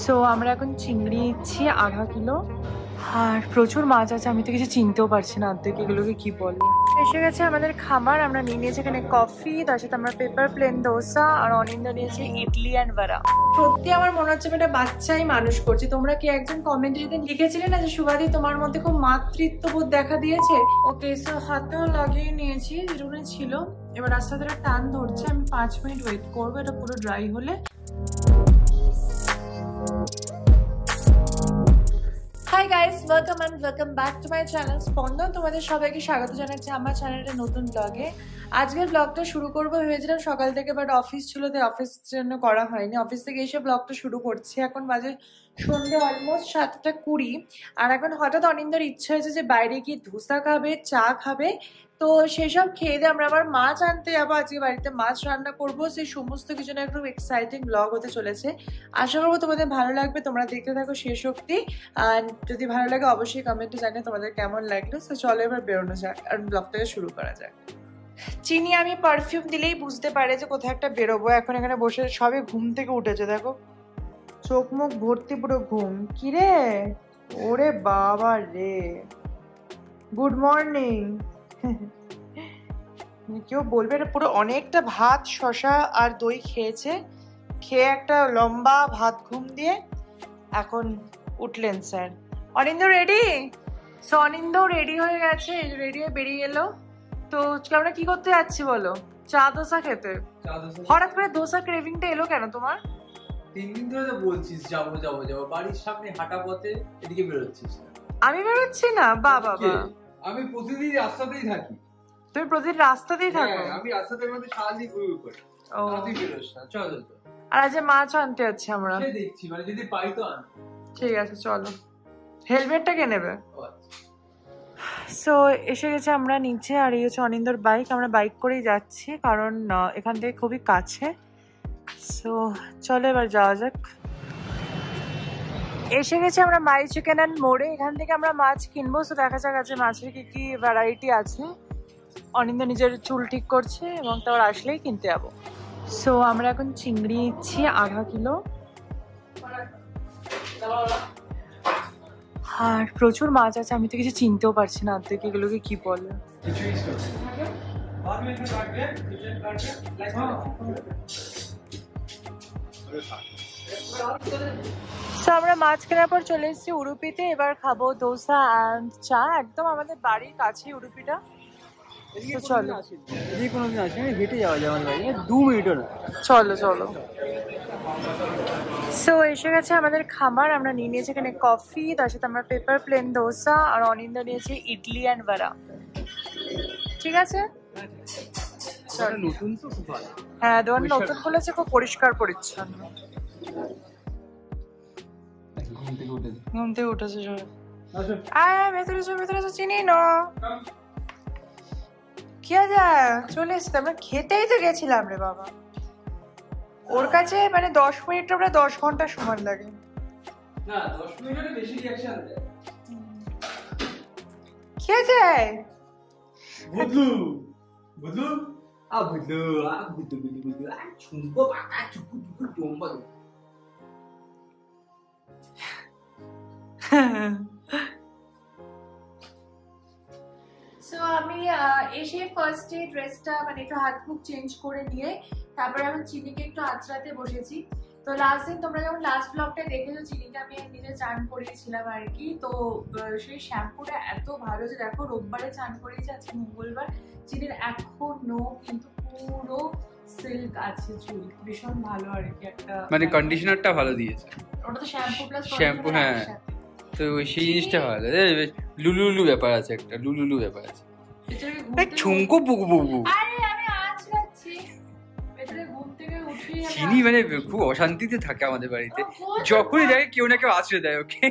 So আমরা এখন চিংড়ি নিচ্ছি আধা কিলো, আর প্রচুর মাছ আছে। আমি তো কিছু চিনতেও পারছি না অর্ধেক এগুলোকে কি বলে। এসে গেছে আমাদের খাবার। আমরা নিয়ে নিয়েছি এখানে কফি, তার সাথে আমরা পেপার প্লেন দোসা, আর অনিন্দা নিয়েছি ইডলি অ্যান্ড ভাড়া। সত্যি আমার মনে হচ্ছে আমি একটা বাচ্চাই মানুষ করছি। তোমরা কি একজন কমেন্টে যেদিন লিখেছিলে না যে সুবাদি তোমার মধ্যে খুব মাতৃত্ববোধ দেখা দিয়েছে। ওকে, সো হাতেও লাগিয়ে নিয়েছি যেটুকুনি ছিল। এবার রাস্তা ধরে টান ধরছে, আমি 5 মিনিট ওয়েট করবো এটা পুরো ড্রাই হলে। Hi guys, welcome and welcome back to my channel স্পন্দন। তোমাদের সবাইকে স্বাগত জানাচ্ছি আমার চ্যানেলের নতুন ব্লগে। আজকের ব্লগটা শুরু করবো ভেবেছিলাম সকাল থেকে, বাট অফিস ছিল তাই অফিস জন্য করা হয়নি। অফিস থেকে এসে ব্লগটা শুরু করছি। এখন বাজে সন্ধ্যে অলমোস্ট 7:20, আর এখন হঠাৎ অনিন্দার ইচ্ছা হয়েছে যে বাইরে গিয়ে ধোসা খাবে, চা খাবে। তো সেসব খেয়ে দিয়ে আমরা আবার মাছ আনতে যাবো। আজকে বাড়িতে মাছ রান্না করবো। সেই সমস্ত কিছু নিয়ে একটু এক্সাইটিং ব্লগ হতে চলেছে। আশা করবো তোমাদের ভালো লাগবে, তোমরা দেখতে থাকো শেষ অবধি। আর যদি ভালো লাগে অবশ্যই কমেন্টে জানিয়ে তোমাদের কেমন লাগলো। তো চলো এবার বেরোনো যাক আর ব্লগটাকে শুরু করা যাক। চিনি আমি পারফিউম দিলেই বুঝতে পারে যে কোথাও একটা বেরোবো। এখন এখানে বসে সবে ঘুম থেকে উঠেছে, দেখো চোখ মুখ ভর্তি পুরো ঘুম। কিরে, ওরে বাবা রে, গুড মর্নিং। কেউ বলবে এটা পুরো অনেকটা ভাত, শশা আর দই খেয়েছে, খেয়ে একটা লম্বা ভাত ঘুম দিয়ে এখন উঠলেন স্যার। অনিন্দ রেডি? সো অনিন্দ রেডি হয়ে গেছে, রেডি হয়ে বেরিয়ে এলো। তো আমরা কি করতে যাচ্ছি বলো? চা দোসা খেতে। হঠাৎ করে দোসা ক্রেভিংটা এলো কেন তোমার? 3 দিন ধরে তো বলছিস যাবো যাবো যাবো, বাড়ির সামনে হাঁটা পথে এদিকে বেরোচ্ছিস না। আমি বেরোচ্ছি না? বাবা, আমি প্রতিদিন রাস্তাতেই থাকি। তুমি প্রতিদিন রাস্তাতেই থাকো? আমি রাস্তাতে মধ্যে সারাদিন ঘুরে করি। তুই বেরোস না, চল। আর আজ মাছ আনতে যাচ্ছি আমরা। দেখছি মানে যদি পাই তো আন। ঠিক আছে চলো। হেলমেটটা কে নেবে? সো এসে গেছে আমরা নিচে, আর এই হচ্ছে অনিন্দর বাইক। আমরা বাইক করেই যাচ্ছি কারণ এখান থেকে খুবই কাছে। সো চলো এবার যাওয়া যাক। এসে গেছে আমরা মাই চিকেন অ্যান্ড মোড়ে। এখান থেকে আমরা মাছ কিনবো। সো দেখা যাক আছে মাছের কি কি ভ্যারাইটি আছে। অনিন্দ নিজের চুল ঠিক করছে এবং তারপর আসলেই কিনতে যাবো। সো আমরা এখন চিংড়ি নিচ্ছি আধা কিলো, আর প্রচুর মাছ আছে। আমি তো কিছু চিনতেও পারছি না অর্ধেক এগুলোকে কি বলে। আমরা মাছ কেনার পর চলে এসেছি উডুপিতে। এবার খাবো দোসা অ্যান্ড চা। একদম আমাদের বাড়ির কাছেই উডুপিটা। চলো, হেঁটে যাওয়া যায় আমাদের বাড়ি, 2 মিনিটও না। চলো চলো। সো এসে গেছে আমাদের খাবার। আমরা নিয়ে নিয়েছি এখানে কফি, তার সাথে আমরা পেপার প্লেন দোসা, আর অনিন্দা নিয়েছি ইডলি অ্যান্ড ভাড়া। ঠিক আছে, নতুন তো খুব ভালো। হ্যাঁ দোকান নতুন খুলেছে, খুব পরিষ্কার পরিচ্ছন্ন। ঘুম থেকে উঠেছে সবাই। ভেতরে ভেতরে চিনি না কি আছে। চলে এসছে, আমরা খেতেই তো গেছিলাম রে বাবা। ওর কাছে মানে 10 মিনিট আমরা 10 ঘন্টা সময় লাগে না, 10 মিনিটের বেশি রিঅ্যাকশন দেয়। কি আছে? বুদলু বুদলু বুদলু বুদলু ছুঁকো বাঁকা চুকু চুকু টম্বা। সো আমি এসে ফার্স্টে ড্রেসটা মানে একটু হাত মুখ চেঞ্জ করে নিয়ে তারপরে আমি চিনিকে একটু আঁচড়াতে বসেছি। তো লাস্ট দিন তোমরা যখন লাস্ট ব্লগটা দেখেছো, চিনিকে আমি নিজে চান করিয়েছিলাম আর কি। তো সেই শ্যাম্পুটা এত ভালো যে দেখো রোববারে চান করিয়েছি, আজকে মঙ্গলবার। চিনির এখনো কিন্তু পুরো সিল্ক আছে চুল, ভীষণ ভালো আর কি। একটা মানে কন্ডিশনারটা ভালো দিয়েছে, ওটা তো শ্যাম্পু প্লাস শ্যাম্পু। হ্যাঁ, তো সেই জিনিসটা ভালো। লুলুলু ব্যাপার আছে, একটা লুলুলু ব্যাপার আছে। ঝুমকো বুকু বুকু। আরে আমি আঁচড়াচ্ছি ভেতরে ঘুম থেকে উঠি। চিনি মানে খুব অশান্তিতে থাকে আমাদের বাড়িতে, যখনই দেখে কেউ না কেউ আঁচড়ে দেয় ওকে।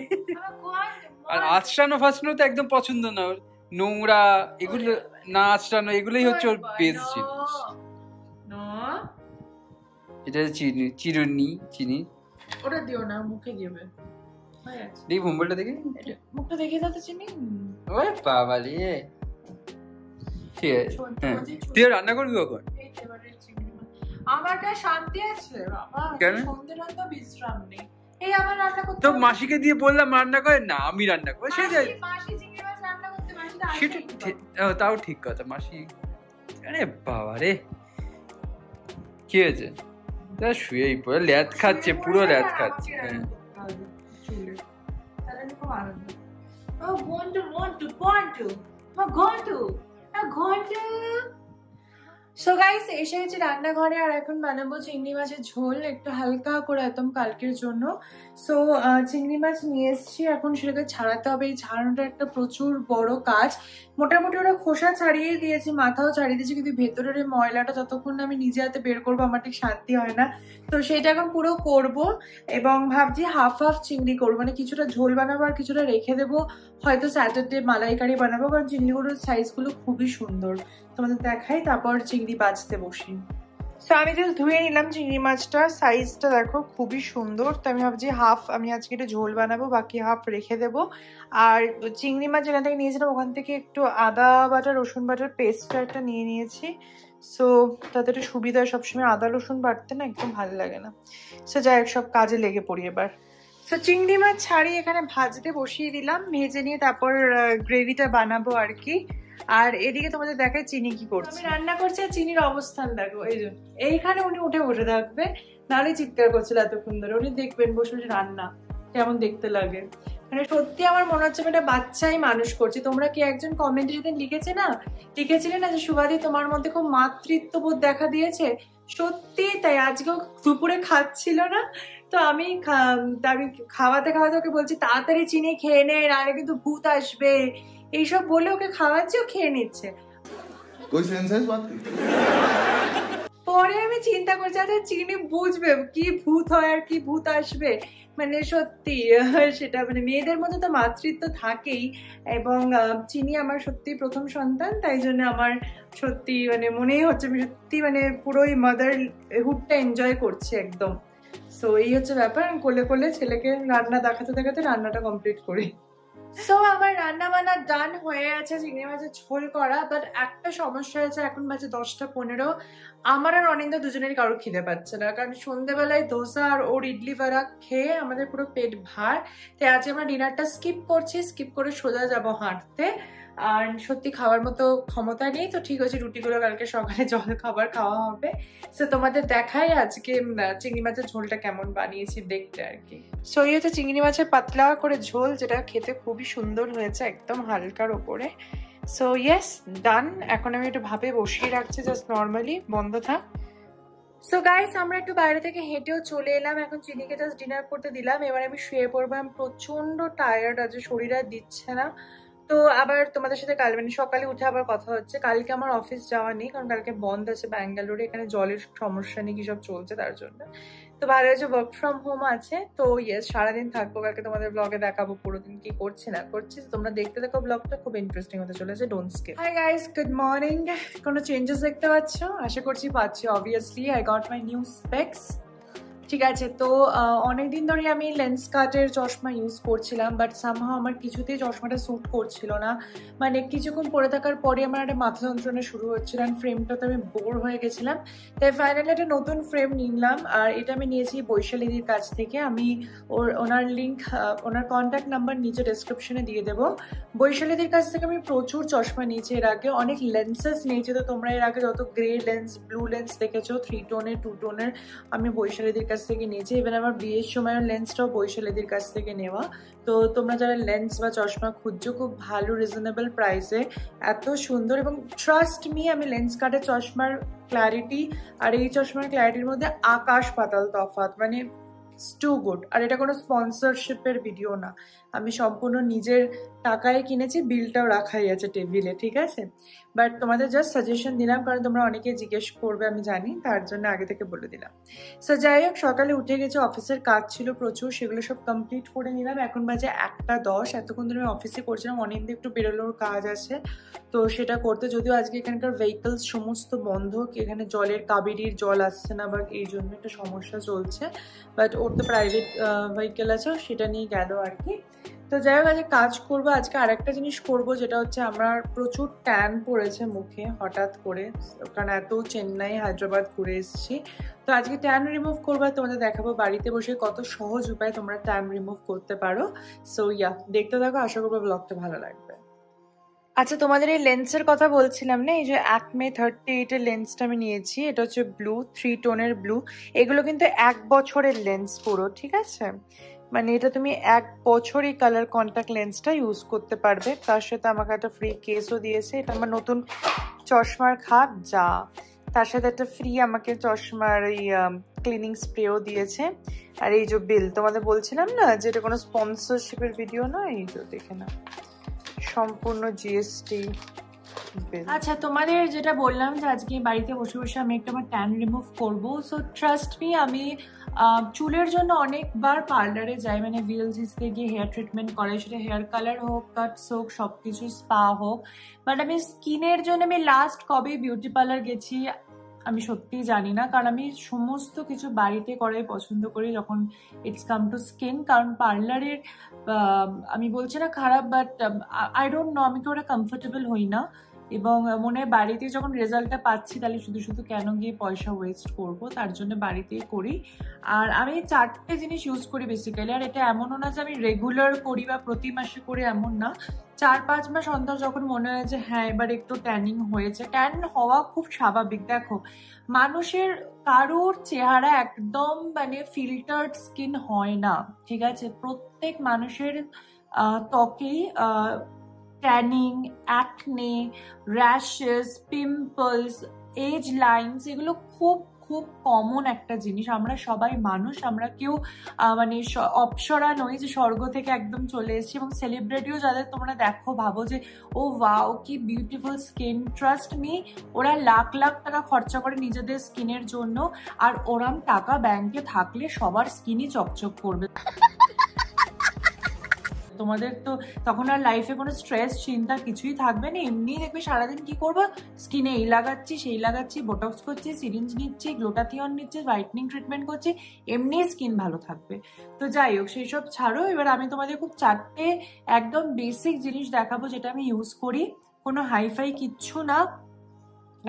আর আঁচড়ানো ফাঁচড়ানো তো একদম পছন্দ না ওর, নোংরা এগুলো না আঁচড়ানো, এগুলোই হচ্ছে ওর বেস্ট জিনিস। এটা চিনি, চিরুনি চিনি। ওটা দিও না, মুখে দিবে। দেখি ভুম্বলটা দেখি, মুখটা দেখিয়ে দাও তো চিনি। ওরে বাবা রে, ঠিক আছে। হ্যাঁ, তুই রান্না করবি কখন? আমার কাছে শান্তি আছে বাবা, সন্ধ্যে রাত বিশ্রাম নেই। এই আমার তো মাসিকে দিয়ে বললাম রান্না করে, না আমি রান্না করে সে যাই। তাও ঠিক কথা, মাসি আরে বাবা রে কি হয়েছে, শুয়েই পড়ে ল্যাদ খাচ্ছে, পুরো ল্যাদ খাচ্ছে। সো গাইস এসে গেছি রান্নাঘরে, আর এখন বানাবো চিংড়ি মাছের ঝোল, একটু হালকা করে একদম কালকের জন্য। সো চিংড়ি মাছ নিয়ে এসেছি, এখন সেটাকে ছাড়াতে হবে। এই ছাড়ানোটা একটা প্রচুর বড় কাজ। মোটামুটি ওরা খোসা ছাড়িয়ে দিয়েছি, মাথাও ছাড়িয়ে দিয়েছি, কিন্তু ভেতরের এই ময়লাটা যতক্ষণ আমি নিজে হাতে বের করবো আমার ঠিক শান্তি হয় না। তো সেটা এখন পুরো করব, এবং ভাবছি হাফ হাফ চিংড়ি করবো, মানে কিছুটা ঝোল বানাবো আর কিছুটা রেখে দেবো, হয়তো স্যাটারডে মালাইকারি বানাবো, কারণ চিংড়িগুলোর সাইজগুলো খুবই সুন্দর। তোমাদের দেখাই, তারপর চিংড়ি বাছতে বসি। সো আমি জাস্ট ধুয়ে নিলাম চিংড়ি মাছটা, সাইজটা দেখো খুবই সুন্দর। তো আমি ভাবছি হাফ আমি আজকে একটু ঝোল বানাবো, বাকি হাফ রেখে দেবো। আর চিংড়ি মাছ যেখান থেকে নিয়েছিলাম ওখান থেকে একটু আদা বাটা রসুন বাটার পেস্টটা একটা নিয়ে নিয়েছি। সো তাতে একটু সুবিধা, সবসময় আদা রসুন বাটতে না একদম ভালো লাগে না। সো যাই হোক, সব কাজে লেগে পড়ি এবার। সো চিংড়ি মাছ ছাড়িয়ে এখানে ভাজতে বসিয়ে দিলাম, ভেজে নিয়ে তারপর গ্রেভিটা বানাবো আর কি। আর এদিকে তোমাদের দেখায় চিনি কি করছে। আমি রান্না করছি আর চিনির অবস্থান দেখো, এই যে এইখানে উনি উঠে বসে থাকবে, নাহলে চিৎকার করছিল এতক্ষণ ধরে। উনি দেখবেন বসে বসে রান্না কেমন দেখতে লাগে, মানে সত্যি আমার মনে হচ্ছে আমি একটা বাচ্চাই মানুষ করছি। তোমরা কি একজন কমেন্টে যেদিন লিখেছিলে না যে শুভাদি তোমার মধ্যে খুব মাতৃত্ববোধ দেখা দিয়েছে, সত্যি তাই। আজকেও দুপুরে খাচ্ছিল না, তো আমি খাওয়াতে ওকে বলছি তাড়াতাড়ি চিনি খেয়ে নে, নাহলে কিন্তু ভূত আসবে, এইসব বলে ওকে খাওয়াচ্ছি, ও খেয়ে নিচ্ছে। পরে আমি চিন্তা করছি আচ্ছা চিনি বুঝবে কি ভূত হয় আর কি ভূত আসবে, মানে সত্যি সেটা মানে মেয়েদের মধ্যে তো মাতৃত্ব থাকেই। এবং চিনি আমার সত্যি প্রথম সন্তান, তাই জন্য আমার সত্যি মানে মনেই হচ্ছে আমি সত্যি মানে পুরোই মাদারহুডটা এনজয় করছি একদম। সো এই হচ্ছে ব্যাপার, কোলে কোলে ছেলেকে রান্না দেখাতে রান্নাটা কমপ্লিট করি। সো আমার রান্না বান্না ডান হয়ে আছে, চিংড়ি মাছের ঝোল করা। বাট একটা সমস্যা আছে, এখন বাজে 10:15, আমার আর অনিন্দা দুজনেরই কারোর খিদে পাচ্ছে না, কারণ সন্ধ্যেবেলায় ধোসা আর ওর ইডলি ভাড়া খেয়ে আমাদের পুরো পেট ভার। তাই আজ আমরা ডিনারটা স্কিপ করে সোজা যাব হাঁটতে। আর সত্যি খাওয়ার মতো ক্ষমতা নেই, তো ঠিক আছে রুটিগুলো কালকে সকালে জল খাবার খাওয়া হবে। সো তোমাদের দেখাই আজকে চিংড়ি মাছের ঝোলটা কেমন বানিয়েছি দেখতে আর কি। সো এই হচ্ছে চিংড়ি মাছের পাতলা করে ঝোল, যেটা খেতে খুবই সুন্দর হয়েছে, একদম হালকার ওপরে। সো ইয়েস ডান। এখন আমি একটু ভাবে বসিয়ে রাখছি, জাস্ট নর্মালি বন্ধ থাক। সো গাইস আমরা একটু বাইরে থেকে হেঁটেও চলে এলাম, এখন চিনিকে জাস্ট ডিনার করতে দিলাম, এবার আমি শুয়ে পড়বো। আমি প্রচন্ড টায়ার্ড আছে, শরীর আর দিচ্ছে না। তো আবার তোমাদের সাথে কাল মানে সকালে উঠে আবার কথা হচ্ছে। কালকে আমার অফিস যাওয়া নেই, কারণ কালকে বন্ধ আছে ব্যাঙ্গালোরে, এখানে জলের সমস্যা নেই কি সব চলছে তার জন্য। তো ভালো হচ্ছে ওয়ার্ক ফ্রম হোম আছে, তো ইয়েস সারাদিন থাকবো। কালকে তোমাদের ব্লগে দেখাবো পুরো দিন কি করছি না করছি, তোমরা দেখতে দেখো ব্লগটা, খুব ইন্টারেস্টিং হতে চলেছে, don't skip. Hi guys, good morning. কোনো চেঞ্জেস দেখতে পাচ্ছ? আশা করছি পাচ্ছি। Obviously I got my new specs. ঠিক আছে, তো অনেকদিন ধরে আমি লেন্স কাটের চশমা ইউজ করছিলাম, বাট সামহাও আমার কিছুতেই চশমাটা স্যুট করছিল না। মানে কিছুক্ষণ পরে থাকার পরে আমার একটা মাথা যন্ত্রণা শুরু হচ্ছিল, আর ফ্রেমটাতে আমি বোর হয়ে গেছিলাম। তাই ফাইনালি একটা নতুন ফ্রেম নিলাম, আর এটা আমি নিয়েছি বৈশালীদির কাছ থেকে। আমি ওনার লিঙ্ক, ওনার কন্ট্যাক্ট নাম্বার নিচে ডেসক্রিপশনে দিয়ে দেবো। বৈশালীদির কাছ থেকে আমি প্রচুর চশমা নিয়েছি এর আগে, অনেক লেন্সেস নিয়েছি। তো তোমরা এর আগে যত গ্রে লেন্স, ব্লু লেন্স দেখেছো, 3 টোনের 2 টোনের, আমি বৈশালীদির কাছ থেকে নিয়েছি। ইভেন আমার বিয়ের সময়ের লেন্সটাও বৈশালীদির কাছ থেকে নেওয়া। তো তোমরা যারা লেন্স বা চশমা খুঁজছো খুব ভালো রিজনেবল প্রাইসে, এত সুন্দর, এবং ট্রাস্ট মি আমি লেন্স কাটের চশমার ক্ল্যারিটি আর এই চশমার ক্ল্যারিটির মধ্যে আকাশ পাতাল তফাৎ, মানে টু গুড। আর এটা কোনো স্পন্সরশিপের ভিডিও না, আমি সম্পূর্ণ নিজের টাকায় কিনেছি, বিলটাও রাখাই আছে টেবিলে, ঠিক আছে। বাট তোমাদের জাস্ট সাজেশন দিলাম, কারণ তোমরা অনেকে জিজ্ঞেস করবে আমি জানি, তার জন্য আগে থেকে বলে দিলাম। সো যাই হোক, সকালে উঠে গেছে, অফিসের কাজ ছিল প্রচুর, সেগুলো সব কমপ্লিট করে নিলাম। এখন বাজে 1:10, এতক্ষণ ধরে আমি অফিসে করছিলাম, অনেক একটু বেরোনোর কাজ আছে, তো সেটা করতে। যদিও আজকে এখানকার ভেহিকলস সমস্ত বন্ধ, এখানে জলের কাবেরির জল আসছে না, বা এই জন্য একটা সমস্যা চলছে। বাট ওর তো প্রাইভেট ভেহিকেল আছে, সেটা নিয়ে গেল আর কি। তো যাই হোক, আজকে কাজ করবো। আজকে আরেকটা জিনিস করব, যেটা হচ্ছে আমার প্রচুর ট্যান পড়েছে মুখে হঠাৎ করে, কারণ এত চেন্নাই হায়দ্রাবাদ ঘুরে এসেছি। তো আজকে ট্যান রিমুভ করবো, তোমাদের দেখাবো বাড়িতে বসে কত সহজ উপায়ে তোমরা ট্যান রিমুভ করতে পারো। সো ইয়া, দেখতে থাকো, আশা করবো ব্লগটা ভালো লাগবে। আচ্ছা, তোমাদের এই লেন্সের কথা বলছিলাম না, এই যে Acme 38 এর লেন্সটা আমি নিয়েছি। এটা হচ্ছে ব্লু, 3 টোনের ব্লু। এগুলো কিন্তু 1 বছরের লেন্স পুরো, ঠিক আছে? মানে এটা তুমি 1 বছরই কালার কন্ট্যাক্ট লেন্সটা ইউজ করতে পারবে। তার সাথে আমাকে একটা ফ্রি কেসও দিয়েছে। এটা আমার নতুন চশমার খাট যা, তার সাথে একটা ফ্রি আমাকে চশমার এই ক্লিনিং স্প্রেও দিয়েছে। আর এই যে বিল, তোমাদের বলছিলাম না যে এটা কোনো স্পন্সরশিপের ভিডিও নয়, এই যে দেখে না, সম্পূর্ণ জিএসটি বিল। আচ্ছা, তোমাদের যেটা বললাম যে আজকে বাড়িতে বসে বসে আমি একটা আমার ট্যান রিমুভ করবো। সো ট্রাস্ট মি, আমি চুলের জন্য অনেকবার পার্লারে যাই, মানে ভিএলসিতে গিয়ে হেয়ার ট্রিটমেন্ট করে, সেটা হেয়ার কালার হোক, কাটস হোক, সব কিছু, স্পা হোক। বাট আমি স্কিনের জন্য আমি লাস্ট কবে বিউটি পার্লার গেছি আমি সত্যিই জানি না, কারণ আমি সমস্ত কিছু বাড়িতে করাই পছন্দ করি যখন ইটস কাম টু স্কিন। কারণ পার্লারের আমি বলছি না খারাপ, বাট আই ডোন্ট নো, আমি তো ওরা কমফোর্টেবল হই না। এবং মনে হয় বাড়িতে যখন রেজাল্টটা পাচ্ছি তাহলে শুধু শুধু কেন গিয়ে পয়সা ওয়েস্ট করবো, তার জন্য বাড়িতেই করি। আর আমি 4টে জিনিস ইউজ করি বেসিক্যালি। আর এটা এমনও না যে আমি রেগুলার করি বা প্রতি মাসে করি, এমন না। 4-5 মাস অন্তর যখন মনে হয় যে হ্যাঁ এবার একটু ট্যানিং হয়েছে, ট্যান হওয়া খুব স্বাভাবিক। দেখো, মানুষের কারোর চেহারা একদম মানে ফিল্টার্ড স্কিন হয় না, ঠিক আছে? প্রত্যেক মানুষের ত্বকেই tanning, acne, rashes, pimples, age lines, এগুলো খুব খুব কমন একটা জিনিস। আমরা সবাই মানুষ, আমরা কেউ মানে অপ্সরা নই যে স্বর্গ থেকে একদম চলে এসেছি। এবং সেলিব্রিটিও যাদের তোমরা দেখো, ভাবো যে ও ওয়াও কি বিউটিফুল স্কিন, ট্রাস্ট মি, ওরা লাখ লাখ টাকা খরচা করে নিজেদের স্কিনের জন্য। আর ওরম টাকা ব্যাংকে থাকলে সবার স্কিনই চকচক করবে। তোমাদের তো তখন আর লাইফে কোনো স্ট্রেস, চিন্তা কিছুই থাকবে না। এমনি দেখবে সারাদিন কি করবো, স্কিনে এই লাগাচ্ছি, সেই লাগাচ্ছি, বোটক্স করছি, সিরিঞ্জ নিচ্ছি, গ্লুটাথিয়ন নিচ্ছি, হোয়াইটনিং ট্রিটমেন্ট করছি, এমনি স্কিন ভালো থাকবে। তো যাই হোক, সেই সব ছাড়ো। এবার আমি তোমাদের খুব 4টে একদম বেসিক জিনিস দেখাবো যেটা আমি ইউজ করি, কোনো হাইফাই কিচ্ছু না।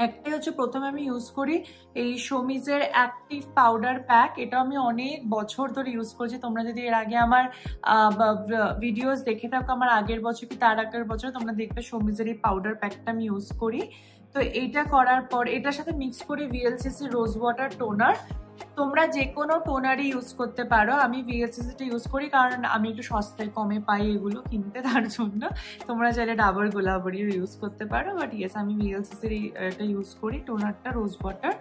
একটাই হচ্ছে, প্রথমে আমি ইউজ করি এই শোমিজের অ্যাক্টিভ পাউডার প্যাক। এটা আমি অনেক বছর ধরে ইউজ করছি। তোমরা যদি এর আগে আমার ভিডিওস দেখে থাকো, আমার আগের বছর কি তার আগের বছর, তোমরা দেখবে শোমিজের এই পাউডার প্যাকটা আমি ইউজ করি। তো এইটা করার পর এটার সাথে মিক্স করে ভিএলসিসি রোজ ওয়াটার টোনার। তোমরা যে কোনো টোনারই ইউজ করতে পারো, আমি ভিএলসিসিটা ইউজ করি কারণ আমি একটু সস্তায় কমে পাই এগুলো কিনতে, তার জন্য। তোমরা চাইলে ডাবর গোলাবরিও ইউজ করতে পারো, বাট ইয়েস আমি ভিএলসিসির এটা ইউজ করি, টোনারটা, রোজ ওয়াটার।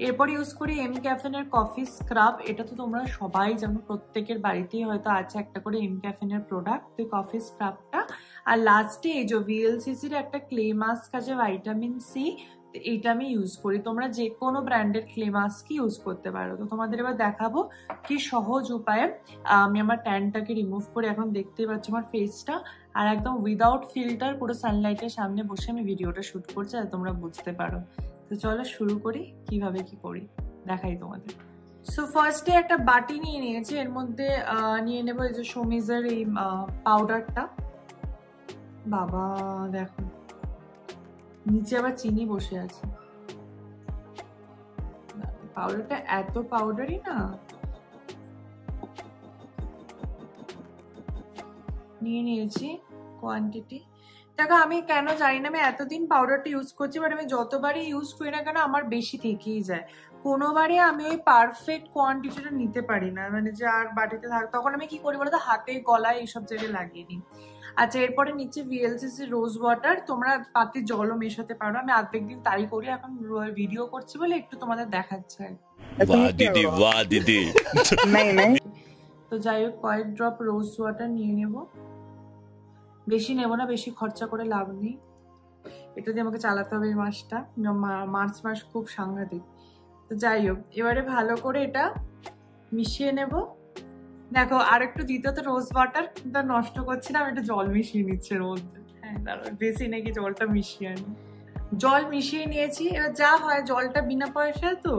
এরপর ইউজ করি এম ক্যাফেনের কফি স্ক্রাব। এটা তো তোমরা সবাই যেমন প্রত্যেকের বাড়িতেই হয়তো আছে একটা করে এম ক্যাফেনের প্রোডাক্ট, তো কফি স্ক্রাবটা। আর লাস্টে এই যে ভিএলসিসির একটা ক্লে মাস্ক আছে ভাইটামিন সি, এইটা আমি ইউজ করি। তোমরা যে কোনো ব্র্যান্ডের ক্লে মাস্কই ইউজ করতে পারো। তো তোমাদের এবার দেখাবো কি সহজ উপায়ে আমি আমার ট্যানটাকে রিমুভ করে, এখন দেখতেই পাচ্ছ আমার ফেসটা, আর একদম উইদাউট ফিল্টার পুরো সানলাইটের সামনে বসে আমি ভিডিওটা শুট করছি, আর তোমরা বুঝতে পারো। তো চলো শুরু করি, কিভাবে কি করি দেখাই তোমাদের। সো ফার্স্টে একটা বাটি নিয়ে নিয়েছি, এর মধ্যে নিয়ে নেবো এই যে শোমিজের এই পাউডারটা। বাবা দেখো, নিচে আবার চিনি বসে আছে। পাউডারটা এত পাউডারই না, নিয়ে নিয়েছি কোয়ান্টিটি। দেখো, আমি কেন জানি না, আমি এতদিন পাউডারটা ইউজ করছি, বাট আমি যতবারই ইউজ করি না কেন আমার বেশি থেকেই যায়। কোনোবারই আমি ওই পারফেক্ট কোয়ান্টিটিটা নিতে পারি না, মানে যে আর বাটিতে থাক, তখন আমি কি করি বলতো, হাতে গলায় এইসব জায়গায় লাগিয়ে নিই। আচ্ছা, এরপরে নিচে ভিএলসিসি রোজ ওয়াটার। তোমরা পাতি জলও মেশাতে পারো, আমি আর্ধেক দিন তাই করি, এখন ভিডিও করছি বলে একটু তোমাদের দেখাচ্ছে। তো যাই হোক, কয়েক ড্রপ রোজ ওয়াটার নিয়ে নেব, বেশি নেব না, বেশি খরচা করে লাভ নেই। এটা দিয়ে আমাকে চালাতে হবে এই মাসটা, মার্চ মাস খুব সাংঘাতিক। তো যাই হোক, এবারে ভালো করে এটা মিশিয়ে নেব। দেখো, আর একটু দিতে তো রোজ ওয়াটার, কিন্তু নষ্ট করছি না, আমি একটু জল মিশিয়ে নিচ্ছি এর মধ্যে। হ্যাঁ দাঁড়াও, বেশি নাকি জলটা মিশিয়ে আনি। জল মিশিয়ে নিয়েছি। এবার যা হয়, জলটা বিনা পয়সায় তো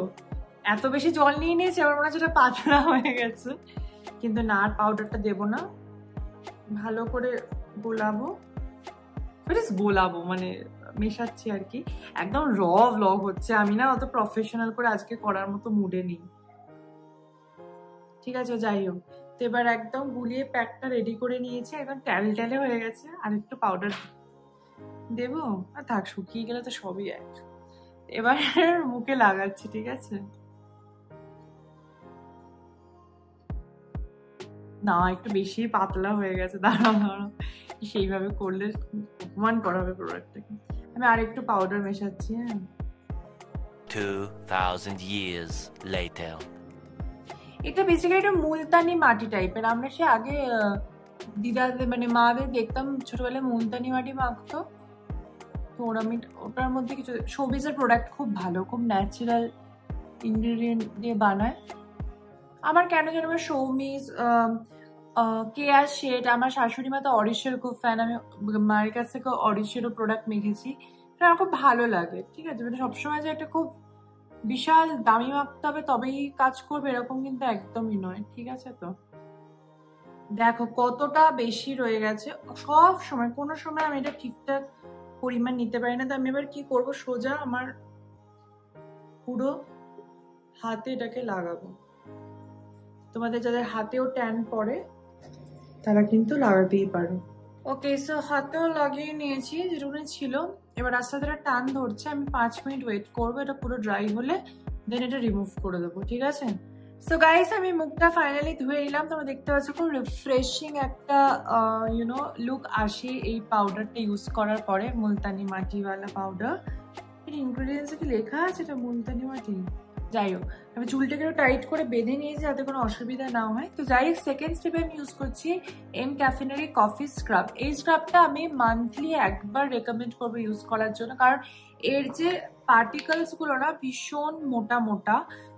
এত বেশি জল নিয়ে নিয়েছি, আমার মনে হচ্ছে এটা পাতলা হয়ে গেছে, কিন্তু না, আর পাউডারটা দেবো না। ভালো করে গোলাবো মানে মেশাচ্ছি আর কি। একদম ব্লগ হচ্ছে, আমি না অত প্রফেশনাল করে আজকে করার মতো মুডে নেই, ঠিক আছে? যাই হোক, তো এবার একদম গুলিয়ে প্যাকটা রেডি করে নিয়েছি, একদম ট্যালে হয়ে গেছে। আর একটু পাউডার দেবো, আর থাক, শুকিয়ে গেলে তো সবই এক। এবার মুখে লাগাচ্ছি, ঠিক আছে? না, একটু বেশি পাতলা হয়ে গেছে, দাঁড়াও, সেইভাবে করলে অপমান করা হবে প্রোডাক্টটাকে। আমি আর একটু পাউডার মেশাচ্ছি। হ্যাঁ, 2000 years later. এটা বেসিক্যালি একটা মুলতানি মাটি টাইপের। আমরা সে আগে দিদাদের মানে মাদের দেখতাম ছোটবেলায় মুলতানি মাটি মাখতো, তো ওটার মধ্যে কিছু শোবিজের প্রোডাক্ট খুব ভালো, খুব ন্যাচারাল ইনগ্রিডিয়েন্ট দিয়ে বানায়। আমার কেন যেন আমার সৌমিজ, কেয়ার শেড, আমার শাশুড়ি মা তো অরিশের খুব ফ্যান, আমি মায়ের কাছ থেকে অরিশেরও প্রোডাক্ট মেখেছি, আমার খুব ভালো লাগে, ঠিক আছে? মানে সবসময় যে একটা খুব বিশাল দামি মাখতে হবে তবেই কাজ করবে এরকম কিন্তু একদমই নয়, ঠিক আছে? তো দেখো কতটা বেশি রয়ে গেছে। সব সময় কোনো সময় আমি এটা ঠিকঠাক পরিমাণ নিতে পারি না, তো আমি এবার কি করবো, সোজা আমার পুরো হাতে এটাকে লাগাবো। তোমাদের যাদের হাতেও ট্যান পড়ে তারা কিন্তু লাগাতেই পারো। ওকে, সো হাতেও লাগিয়ে নিয়েছি যেটুকুনি ছিল। এবার আস্তে আস্তে টান ধরছে, আমি 5 মিনিট ওয়েট করবো, এটা পুরো ড্রাই হলে দেন এটা রিমুভ করে দেবো, ঠিক আছে? সো গাইস, আমি মুখটা ফাইনালি ধুয়ে নিলাম। তোমরা দেখতে পাচ্ছ খুব রিফ্রেশিং একটা লুক আসে এই পাউডারটা ইউজ করার পরে, মুলতানি মাটিওয়ালা পাউডার। এর ইনগ্রিডিয়েন্টসে কি লেখা আছে এটা মুলতানি মাটি? যাই হোক, আমি চুলটাকে টাইট করে বেঁধে নিয়েছি যাতে কোনো অসুবিধা না হয়। তো যাই হোক, সেকেন্ড স্টেপে আমি ইউজ করছি এম ক্যাফিনারি কফি স্ক্রাব। এই স্ক্রাবটা আমি মান্থলি একবার রেকমেন্ড করবো ইউজ করার জন্য, কারণ এর যে পার্টিকলসগুলো না ভীষণ মোটা মোটা,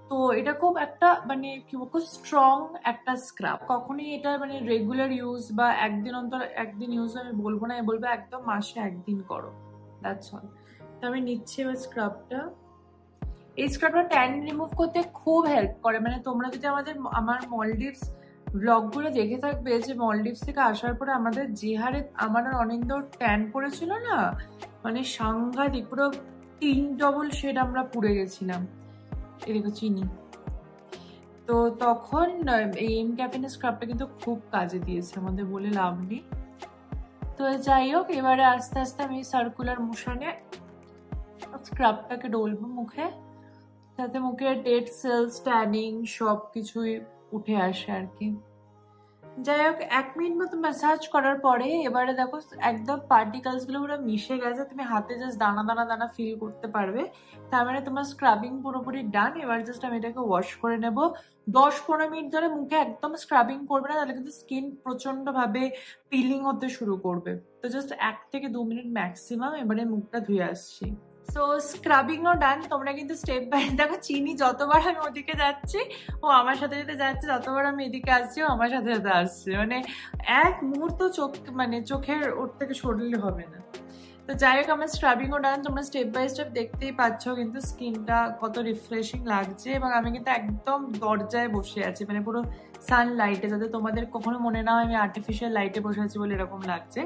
তো এটা খুব একটা মানে কি বলবো, খুব স্ট্রং একটা স্ক্রাব। কখনই এটা মানে রেগুলার ইউজ বা একদিন অন্তর একদিন ইউজ আমি বলবো না, আমি বলবো একদম মাসে একদিন করো, দ্যাটস অল। তো আমি নিচ্ছি এবার স্ক্রাবটা। এই স্ক্রাবটা ট্যান রিমুভ করতে খুব হেল্প করে। মানে তোমরা যদি আমার মলডিভস ব্লগগুলো দেখে থাকবে, যে মলডিভস থেকে আসার পরে আমাদের যে হারে আমার আর অনিন্দর ট্যান পড়েছিল না, মানে সাংঘাতিক, পুরো 3 ডবল শেড আমরা পুড়ে গেছিলাম। এদিকে চিনি, তো তখন এই এম ক্যাফিন স্ক্রাবটা কিন্তু খুব কাজে দিয়েছে আমাদের, বলে লাভ নেই। তো যাই হোক, এবারে আস্তে আস্তে আমি সার্কুলার মোশনে স্ক্রাবটাকে ডলবো মুখে, যাতে মুখের ডেড সেলস, ট্যানিং সব কিছুই উঠে আসে আর কি। যাই হোক, 1 মিনিট মতো ম্যাসাজ করার পরে এবারে দেখো একদম পার্টিকেলস গুলো পুরো মিশে গেছে, তুমি হাতে জাস্ট দানা দানা দানা ফিল করতে পারবে। তার মানে তোমার স্ক্রাবিং পুরোপুরি ডান। এবার জাস্ট আমি এটাকে ওয়াশ করে নেব। 10-15 মিনিট ধরে মুখে একদম স্ক্রাবিং করবে না, তাহলে কিন্তু স্কিন প্রচন্ড ভাবে পিলিং হতে শুরু করবে। তো জাস্ট 1 থেকে 2 মিনিট ম্যাক্সিমাম। এবারে মুখটা ধুয়ে আসছি। সো স্ক্রাবিংও ডান। তোমরা কিন্তু স্টেপ বাই, দেখো চিনি যতবার আমি ওদিকে যাচ্ছি ও আমার সাথে সাথে যাচ্ছে, যতবার আমি এদিকে আসছি ও আমার সাথে সাথে আসছে, মানে এক মুহূর্ত চোখের ওর থেকে সরলে হবে না। তো যাই হোক, আমার স্ক্রাবিংও ডান। তোমরা স্টেপ বাই স্টেপ দেখতেই পাচ্ছ কিন্তু স্কিনটা কত রিফ্রেশিং লাগছে, এবং আমি কিন্তু একদম দরজায় বসে আছি, মানে পুরো সানলাইটে, যাতে তোমাদের কখনো মনে না হয় আমি আর্টিফিশিয়াল লাইটে বসে আছি বলে এরকম লাগছে।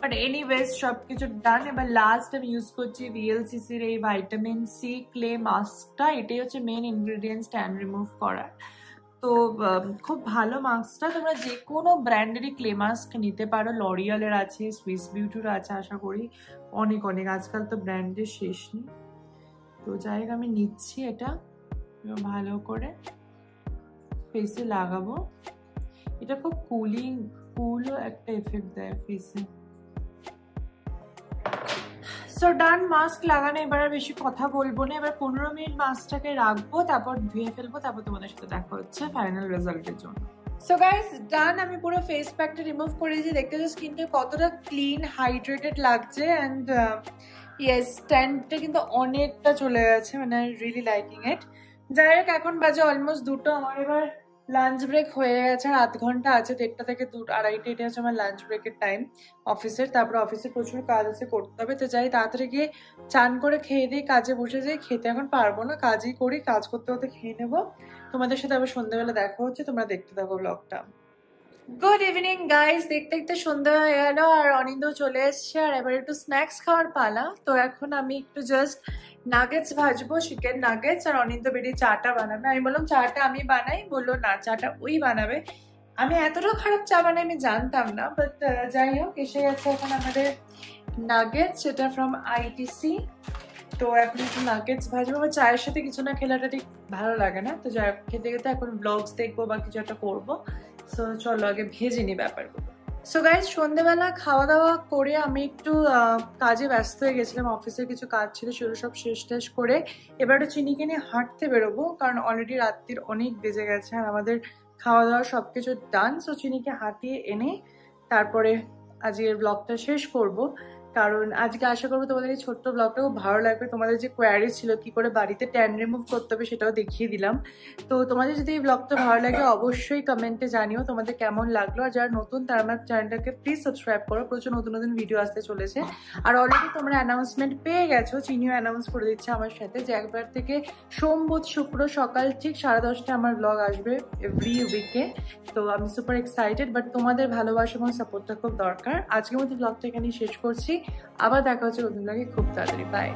বাট এনিওয়েজ সব কিছু ডান। এবার লাস্ট আমি ইউজ করছি VLCCর এই ভাইটামিন সি ক্লে মাস্কটা। এটাই হচ্ছে মেন ইনগ্রিডিয়েন্টস ট্যান রিমুভ করার। তো খুব ভালো মাস্কটা, তোমরা যে কোনো ব্র্যান্ডেরই ক্লে মাস্ক নিতে পারো। লরিয়ালের আছে, সুইস বিউটির আছে, আশা করি অনেক অনেক, আজকাল তো ব্র্যান্ডের শেষ নেই। তো যাই হোক, আমি নিচ্ছি এটা ভালো করে ফেসে লাগাবো। এটা খুব কুলও একটা এফেক্ট দেয় ফেসে। সো ডান, মাস্ক লাগানো। এবার আর বেশি কথা বলবো না, এবার 15 মিনিট মাস্কটাকে রাখবো, তারপর ধুয়ে ফেলবো, তারপর তোমাদের সাথে দেখা হচ্ছে ফাইনাল রেজাল্টের জন্য। সো গাইস ডান, আমি পুরো ফেস প্যাকটা রিমুভ করেছি। দেখতে পাচ্ছ স্কিনটা কতটা ক্লিন হাইড্রেটেড লাগছে, অ্যান্ড ইয়েস, ট্যানটা কিন্তু অনেকটা চলে গেছে, মানে আই রিয়েলি লাইকিং ইট। যাই হোক, এখন বাজে অলমোস্ট 2টো। আমার এবার লাঞ্চ ব্রেক হয়ে গেছে, আর 1/2 ঘন্টা আছে, 1:30 থেকে 2-2:30, এটা হচ্ছে আমার লাঞ্চ ব্রেকের টাইম অফিসের। তারপরে অফিসে প্রচুর কাজ আছে, করতে হবে। তো যাই তাড়াতাড়ি গিয়ে চান করে খেয়ে দিয়ে কাজে বসে যাই। খেতে এখন পারবো না, কাজই করি, কাজ করতে করতে খেয়ে নেবো। তোমাদের সাথে আবার সন্ধ্যাবেলা দেখা হচ্ছে, তোমরা দেখতে থাকো ব্লগটা। গুড ইভিনিং গাইস, দেখতে দেখতে সন্ধ্যা হয়ে গেল আর অনিন্দ চলে এসছে আর এবার একটু স্ন্যাক্স খাওয়ার পালা। তো এখন আমি একটু জাস্ট নাগেটস ভাজবো, চিকেন নাগেটস, আর অনিন্দ বেরিয়ে চাটা বানাবে। আমি বললাম চাটা আমি বানাই, বললো না চাটা ওই বানাবে। আমি এতটাও খারাপ চা বানাই আমি জানতাম না, বাট যাই হোক এসে গেছে এখন আমাদের নাগেটস, সেটা ফ্রম আইটিসি। তো এখন একটু নাগেটস ভাজবো, বা চায়ের সাথে কিছু না খেলাটা ঠিক ভালো লাগে না। তো যাই হোক, খেতে খেতে এখন ব্লগস দেখবো বা কিছু একটা করবো। সো চলো আগে ভেজে নি ব্যাপারগুলো। সো গাইজ, সন্ধ্যেবেলা খাওয়া দাওয়া করে আমি একটু কাজে ব্যস্ত হয়ে গেছিলাম, অফিসের কিছু কাজ ছিল সেগুলো সব শেষ টেস করে এবার একটু চিনিকে নিয়ে হাঁটতে বেরোবো, কারণ অলরেডি রাত্রির অনেক বেজে গেছে আর আমাদের খাওয়া দাওয়া সব কিছু ডান। সো চিনিকে হাঁটিয়ে এনে তারপরে আজকের ব্লগটা শেষ করব, কারণ আজকে আশা করবো তোমাদের এই ছোট্ট ব্লগটা খুব ভালো লাগবে। তোমাদের যে কোয়ারি ছিল কি করে বাড়িতে ট্যান রিমুভ করতে হবে সেটাও দেখিয়ে দিলাম। তো তোমাদের যদি এই ব্লগটা ভালো লাগে অবশ্যই কমেন্টে জানিও তোমাদের কেমন লাগলো। আর যারা নতুন তারা আমার চ্যানেলটাকে প্লিজ সাবস্ক্রাইব করো, প্রচুর নতুন নতুন ভিডিও আসতে চলেছে। আর অলরেডি তোমরা অ্যানাউন্সমেন্ট পেয়ে গেছো, চিনিও অ্যানাউন্স করে দিচ্ছে আমার সাথে যে একবার থেকে সোম বুধ শুক্র সকাল ঠিক 10:30টায় আমার ব্লগ আসবে এভরি উইকে। তো আমি সুপার এক্সাইটেড, বাট তোমাদের ভালোবাসা এবং সাপোর্টটা খুব দরকার। আজকের মতো ব্লগটা এখানেই শেষ করছি, আবার দেখা হচ্ছে নতুন ব্লগে খুব তাড়াতাড়ি। বাই।